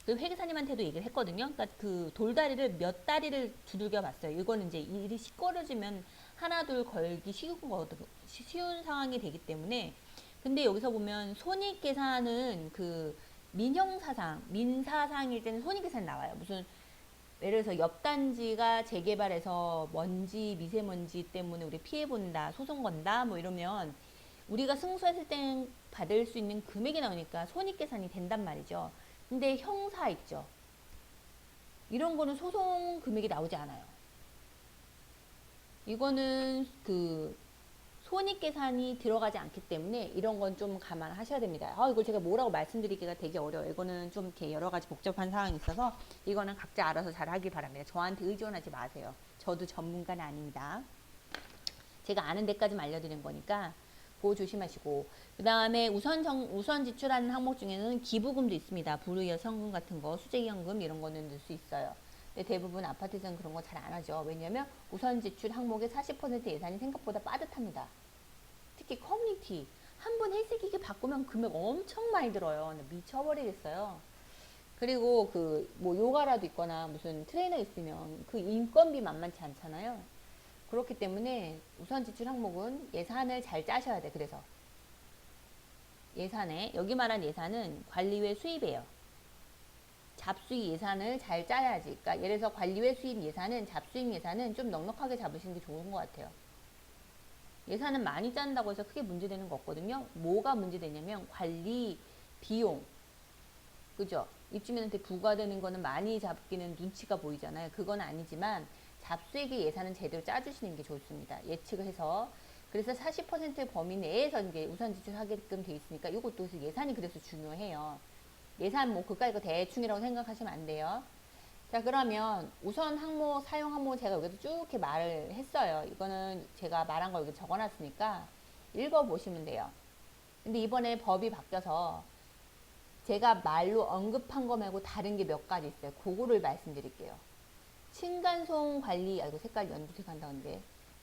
S1: 그 회계사님한테도 얘기를 했거든요. 그러니까 그 돌다리를 몇 다리를 두들겨 봤어요. 이거는 이제 일이 시끄러지면 하나 둘 걸기 쉬운 상황이 되기 때문에 근데 여기서 보면 손익계산은 그 민형사상, 민사상일 때는 손익계산 나와요. 무슨 예를 들어서 옆 단지가 재개발해서 먼지, 미세먼지 때문에 우리 피해 본다, 소송 건다, 뭐 이러면 우리가 승소했을 때 받을 수 있는 금액이 나오니까 손익계산이 된단 말이죠. 근데 형사 있죠. 이런 거는 소송 금액이 나오지 않아요. 이거는 그 손익계산이 들어가지 않기 때문에 이런 건 좀 감안하셔야 됩니다. 이걸 제가 뭐라고 말씀드리기가 되게 어려워요. 이거는 좀 이렇게 여러 가지 복잡한 상황이 있어서 이거는 각자 알아서 잘 하길 바랍니다. 저한테 의존하지 마세요. 저도 전문가는 아닙니다. 제가 아는 데까지만 알려드리는 거니까 그거 조심하시고 그 다음에 우선 지출하는 항목 중에는 기부금도 있습니다. 불우이성금 같은 거, 수재기연금 이런 거는 넣을 수 있어요. 근데 대부분 아파트에서는 그런 거 잘 안 하죠. 왜냐면 우선 지출 항목의 40% 예산이 생각보다 빠듯합니다. 특히 커뮤니티 한 번 헬스기기 바꾸면 금액 엄청 많이 들어요. 미쳐버리겠어요. 그리고 그 뭐 요가라도 있거나 무슨 트레이너 있으면 그 인건비 만만치 않잖아요. 그렇기 때문에 우선 지출 항목은 예산을 잘 짜셔야 돼. 그래서 예산에 여기 말한 예산은 관리외 수입이에요. 잡수익 예산을 잘 짜야지. 그러니까 예를 들어서 관리외 수입 예산은 잡수익 예산은 좀 넉넉하게 잡으시는 게 좋은 것 같아요. 예산은 많이 짠다고 해서 크게 문제되는 거 없거든요. 뭐가 문제되냐면 관리 비용, 그죠? 입주민한테 부과되는 거는 많이 잡기는 눈치가 보이잖아요. 그건 아니지만 잡수익의 예산은 제대로 짜주시는 게 좋습니다. 예측을 해서. 그래서 40% 범위 내에서 이제 우선 지출하게끔 돼 있으니까 이것도 예산이 그래서 중요해요. 예산 뭐 그까이 거 대충이라고 생각하시면 안 돼요. 자, 그러면 우선 항목, 사용 항목 제가 여기서 쭉 이렇게 말을 했어요. 이거는 제가 말한 거 여기 적어놨으니까 읽어보시면 돼요. 근데 이번에 법이 바뀌어서 제가 말로 언급한 거 말고 다른 게 몇 가지 있어요. 그거를 말씀드릴게요. 층간소음 관리, 이거 색깔 연두색 한다는데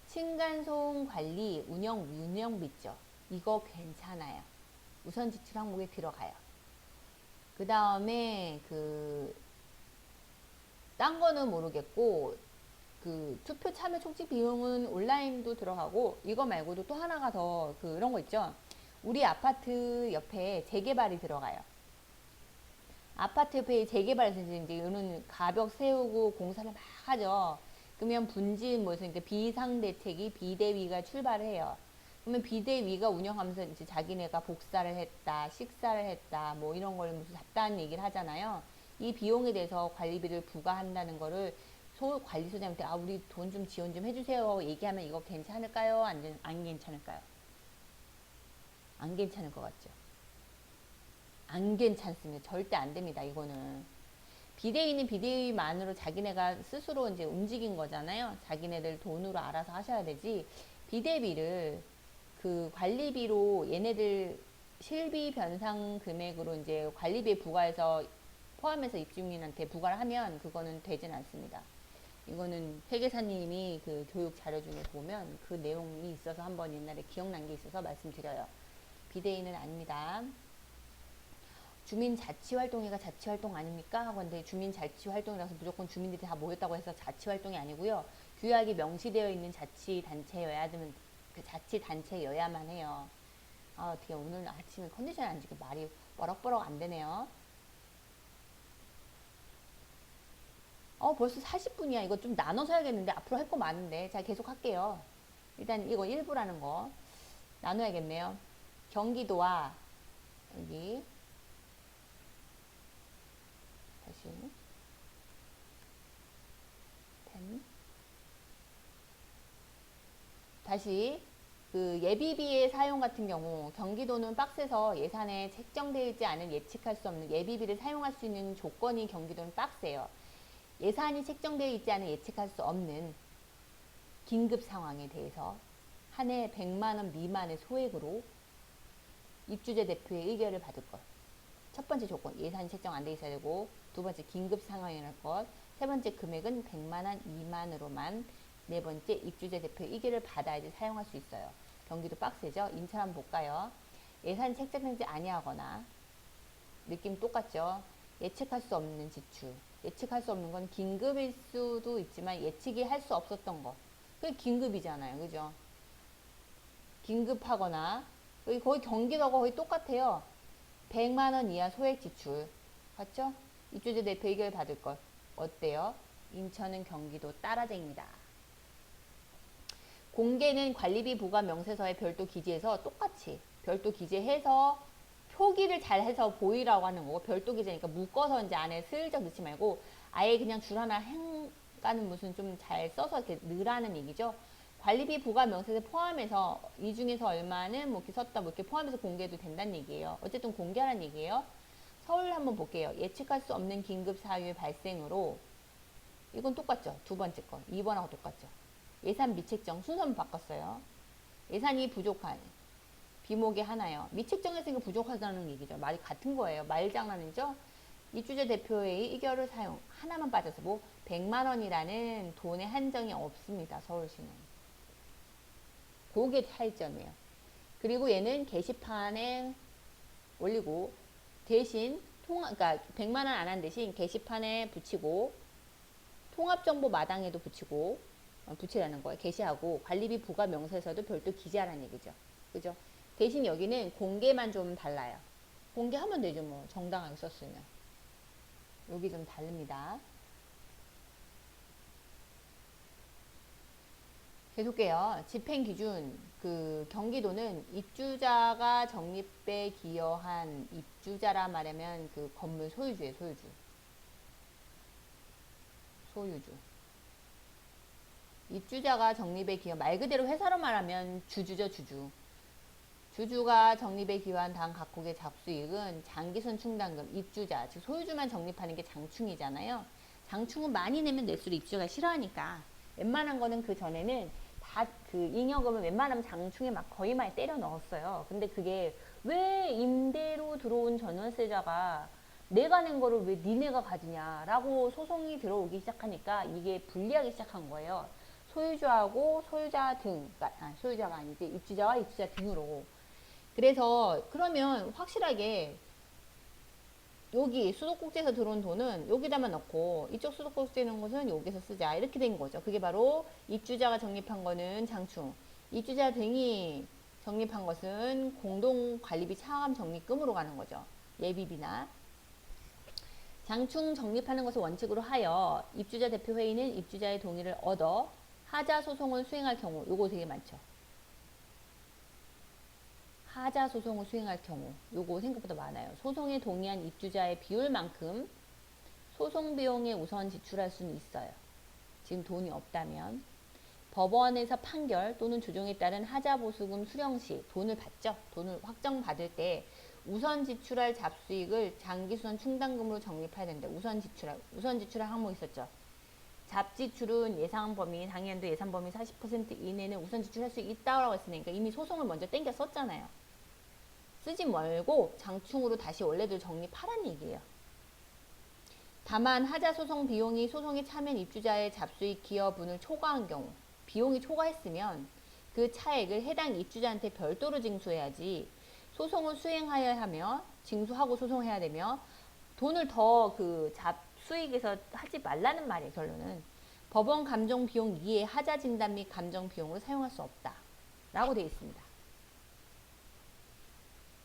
S1: 층간소음 관리 운영비 있죠. 이거 괜찮아요. 우선 지출 항목에 들어가요. 그 다음에 딴 거는 모르겠고 그 투표 참여 촉진 비용은 온라인도 들어가고 이거 말고도 또 하나가 더 그런 거 있죠. 우리 아파트 옆에 재개발이 들어가요. 아파트 옆에 재개발에서 이제 이거는 가벽 세우고 공사를 막 하죠. 그러면 분진 무슨 비상대책이 비대위가 출발을 해요. 그러면 비대위가 운영하면서 이제 자기네가 복사를 했다, 식사를 했다, 뭐 이런 걸 무슨 잡다한 얘기를 하잖아요. 이 비용에 대해서 관리비를 부과한다는 거를 관리소장한테 아 우리 돈 좀 지원 좀 해주세요 얘기하면 이거 괜찮을까요? 안 괜찮을까요? 안 괜찮을 것 같죠? 안 괜찮습니다. 절대 안 됩니다. 이거는 비대위는 비대위만으로 자기네가 스스로 이제 움직인 거잖아요. 자기네들 돈으로 알아서 하셔야 되지. 비대비를 그 관리비로 얘네들 실비 변상 금액으로 이제 관리비에 부과해서 포함해서 입주민한테 부과를 하면 그거는 되진 않습니다. 이거는 회계사님이 그 교육 자료 중에 보면 그 내용이 있어서 한번 옛날에 기억난 게 있어서 말씀드려요. 비대위는 아닙니다. 주민자치활동이가 자치활동 아닙니까? 하고 근데 주민자치활동이라서 무조건 주민들이 다 모였다고 해서 자치활동이 아니고요. 규약에 명시되어 있는 자치단체여야 되면 그 자치단체여야만 해요. 아 어떻게 오늘 아침에 컨디션이 안 좋게 말이 버럭버럭 안 되네요. 벌써 40분이야. 이거 좀 나눠서 해야겠는데 앞으로 할 거 많은데 자 계속 할게요. 일단 이거 1부라는 거 나눠야겠네요. 경기도와 여기 다시 펜 다시 그 예비비의 사용 같은 경우 경기도는 빡세서 예산에 책정되어 있지 않은 예측할 수 없는 예비비를 사용할 수 있는 조건이 경기도는 빡세요. 예산이 책정되어 있지 않은 예측할 수 없는 긴급 상황에 대해서 한 해 100만원 미만의 소액으로 입주자 대표의 의결을 받을 것. 첫 번째 조건 예산이 책정 안 돼 있어야 되고 두 번째 긴급 상황이랄 것. 세 번째 금액은 100만원 미만으로만 네 번째 입주자 대표의 의결을 받아야지 사용할 수 있어요. 경기도 빡세죠? 인천 한번 볼까요? 예산이 책정되지 아니하거나 느낌 똑같죠? 예측할 수 없는 지출. 예측할 수 없는 건 긴급일 수도 있지만 예측이 할 수 없었던 거. 그게 긴급이잖아요. 그죠? 긴급하거나 거의 경기도가 거의 똑같아요. 100만원 이하 소액 지출. 맞죠? 입주자 대표 의결 받을 것. 어때요? 인천은 경기도 따라쟁입니다. 공개는 관리비 부과 명세서에 별도 기재해서 똑같이 별도 기재해서 표기를 잘 해서 보이라고 하는 거고 별도 기재니까 묶어서 이제 안에 슬쩍 넣지 말고 아예 그냥 줄 하나 행가는 무슨 좀 잘 써서 이렇게 넣으라는 얘기죠. 관리비 부과 명세서 포함해서 이 중에서 얼마는 뭐 이렇게 썼다 뭐 이렇게 포함해서 공개도 된다는 얘기예요. 어쨌든 공개하라는 얘기예요. 서울 한번 볼게요. 예측할 수 없는 긴급 사유의 발생으로 이건 똑같죠. 두 번째 거 2번하고 똑같죠. 예산 미책정 순서는 바꿨어요. 예산이 부족한 비목이 하나요. 미책정에서 부족하다는 얘기죠. 말이 같은 거예요. 말장난이죠. 입주자 대표의 의결을 사용 하나만 빠져서 뭐 100만 원이라는 돈의 한정이 없습니다. 서울시는. 그게 차이점이에요. 그리고 얘는 게시판에 올리고 대신 그러니까 100만 원 안 한 대신 게시판에 붙이고 통합정보 마당에도 붙이고 붙이라는 거예요. 게시하고 관리비 부과 명세서도 별도 기재하라는 얘기죠. 그죠? 대신 여기는 공개만 좀 달라요. 공개하면 되죠. 뭐 정당하게 썼으면. 여기 좀 다릅니다. 계속해요. 집행기준 그 경기도는 입주자가 적립에 기여한 입주자라 말하면 그 건물 소유주예요. 소유주. 입주자가 적립에 기여 말 그대로 회사로 말하면 주주죠. 주주가 적립에 기여한 당 각국의 잡수익은 장기손 충당금 입주자 즉 소유주만 적립하는 게 장충이잖아요. 장충은 많이 내면 낼수록 입주자가 싫어하니까 웬만한 거는 그 전에는 다 그 잉여금을 웬만하면 장충에 막 거의 많이 때려 넣었어요. 근데 그게 왜 임대로 들어온 전월세자가 내가 낸 거를 왜 니네가 가지냐라고 소송이 들어오기 시작하니까 이게 불리하기 시작한 거예요. 소유주하고 소유자 등, 소유자가 아니지 입주자와 입주자 등으로. 그래서 그러면 확실하게 여기 수도꼭지에서 들어온 돈은 여기다만 넣고 이쪽 수도꼭지에 있는 것은 여기서 쓰자 이렇게 된 거죠. 그게 바로 입주자가 적립한 거는 장충, 입주자 등이 적립한 것은 공동관리비 차감 적립금으로 가는 거죠. 예비비나. 장충 적립하는 것을 원칙으로 하여 입주자 대표회의는 입주자의 동의를 얻어 하자 소송을 수행할 경우, 요거 되게 많죠. 하자 소송을 수행할 경우, 요거 생각보다 많아요. 소송에 동의한 입주자의 비율만큼 소송 비용에 우선 지출할 수는 있어요. 지금 돈이 없다면. 법원에서 판결 또는 조정에 따른 하자 보수금 수령 시 돈을 받죠. 돈을 확정받을 때 우선 지출할 잡수익을 장기수선 충당금으로 적립해야 된다. 우선 지출할 항목 있었죠. 잡지출은 예상 범위, 당연도 예산 범위 40% 이내는 우선 지출할 수 있다고 했으니까 이미 소송을 먼저 땡겨 썼잖아요. 쓰지 말고 장충으로 다시 원래대로 적립하라는 얘기예요. 다만 하자 소송 비용이 소송에 참여한 입주자의 잡수익 기여분을 초과한 경우, 비용이 초과했으면 그 차액을 해당 입주자한테 별도로 징수해야지, 소송을 수행하여야 하며 징수하고 소송해야 되며 돈을 더 그 잡수익에서 하지 말라는 말이에요. 결론은 법원 감정 비용 이외에 하자 진단 및 감정 비용으로 사용할 수 없다 라고 되어 있습니다.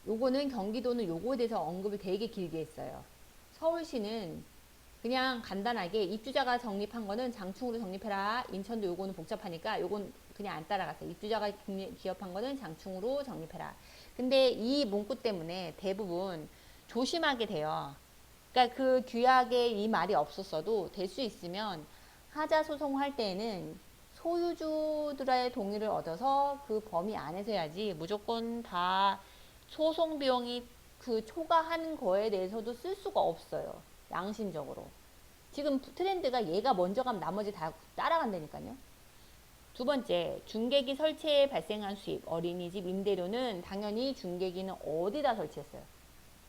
S1: 요거는 경기도는 요거에 대해서 언급을 되게 길게 했어요. 서울시는 그냥 간단하게 입주자가 적립한 거는 장충으로 적립해라. 인천도 요거는 복잡하니까 요건 그냥 안 따라갔어요. 입주자가 기업한 거는 장충으로 적립해라. 근데 이 문구 때문에 대부분 조심하게 돼요. 그러니까 그 규약에 이 말이 없었어도 될 수 있으면 하자 소송할 때에는 소유주들의 동의를 얻어서 그 범위 안에서 해야지, 무조건 다 소송 비용이 그 초과한 거에 대해서도 쓸 수가 없어요. 양심적으로. 지금 트렌드가 얘가 먼저 가면 나머지 다 따라간다니까요. 두 번째, 중개기 설치에 발생한 수입, 어린이집 임대료는 당연히 중개기는 어디다 설치했어요?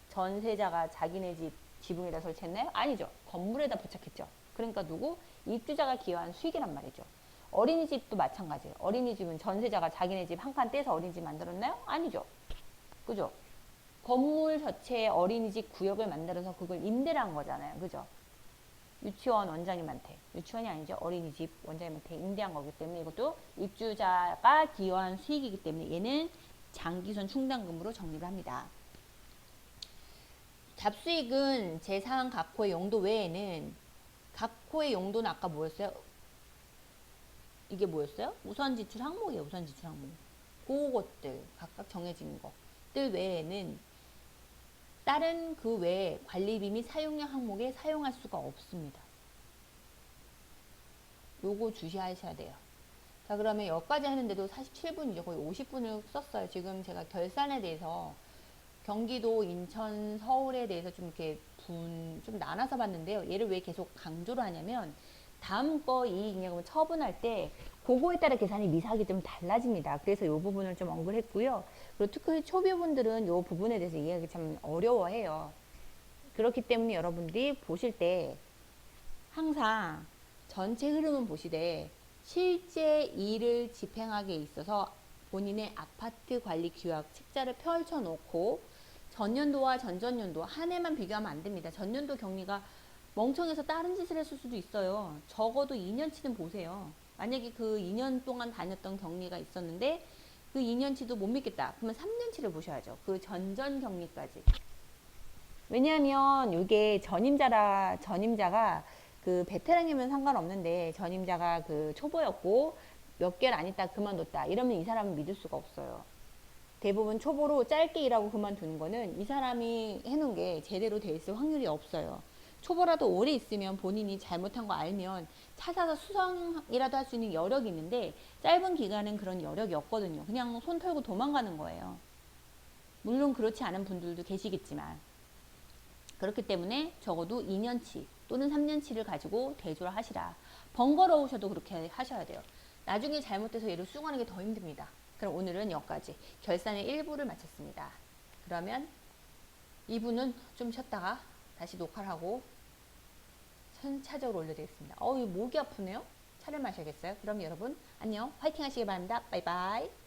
S1: 전세자가 자기네 집 지붕에다 설치했나요? 아니죠. 건물에다 부착했죠. 그러니까 누구? 입주자가 기여한 수익이란 말이죠. 어린이집도 마찬가지예요. 어린이집은 전세자가 자기네 집 한 칸 떼서 어린이집 만들었나요? 아니죠. 그죠? 건물 자체에 어린이집 구역을 만들어서 그걸 임대를 한 거잖아요. 그죠? 유치원 원장님한테, 유치원이 아니죠. 어린이집 원장님한테 임대한 거기 때문에 이것도 입주자가 기여한 수익이기 때문에 얘는 장기선 충당금으로 적립을 합니다. 잡수익은 제4항 각 호의 용도 외에는, 각 호의 용도는 아까 뭐였어요? 이게 뭐였어요? 우선 지출 항목이에요. 우선 지출 항목. 그것들 각각 정해진 것들 외에는 다른 그 외에 관리비 및 사용량 항목에 사용할 수가 없습니다. 요거 주시하셔야 돼요. 자, 그러면 여기까지 하는데도 47분이죠. 거의 50분을 썼어요. 지금 제가 결산에 대해서 경기도, 인천, 서울에 대해서 좀 이렇게 좀 나눠서 봤는데요. 얘를 왜 계속 강조를 하냐면 다음 거 이익잉여금을 처분할 때 그거에 따라 계산이 미사하기 좀 달라집니다. 그래서 이 부분을 좀 언급을 했고요. 그리고 특히 초보분들은 이 부분에 대해서 이해하기 참 어려워해요. 그렇기 때문에 여러분들이 보실 때 항상 전체 흐름은 보시되 실제 일을 집행하기에 있어서 본인의 아파트 관리 규약 책자를 펼쳐놓고 전년도와 전전년도 한 해만 비교하면 안 됩니다. 전년도 경리가 멍청해서 다른 짓을 했을 수도 있어요. 적어도 2년치는 보세요. 만약에 그 2년 동안 다녔던 경리가 있었는데 그 2년치도 못 믿겠다. 그러면 3년치를 보셔야죠. 그 전전 경리까지. 왜냐하면 이게 전임자가 그 베테랑이면 상관없는데 전임자가 그 초보였고 몇 개월 안 있다 그만뒀다. 이러면 이 사람은 믿을 수가 없어요. 대부분 초보로 짧게 일하고 그만두는 거는 이 사람이 해놓은 게 제대로 돼 있을 확률이 없어요. 초보라도 오래 있으면 본인이 잘못한 거 알면 찾아서 수정이라도 할 수 있는 여력이 있는데 짧은 기간은 그런 여력이 없거든요. 그냥 손 털고 도망가는 거예요. 물론 그렇지 않은 분들도 계시겠지만 그렇기 때문에 적어도 2년치 또는 3년치를 가지고 대조를 하시라. 번거로우셔도 그렇게 하셔야 돼요. 나중에 잘못돼서 얘를 수긍하는 게 더 힘듭니다. 그럼 오늘은 여기까지 결산의 1부를 마쳤습니다. 그러면 2부는 좀 쉬었다가 다시 녹화를 하고 차적으로 올려드리겠습니다. 목이 아프네요. 차를 마셔야겠어요. 그럼 여러분 안녕, 화이팅 하시기 바랍니다. 바이바이.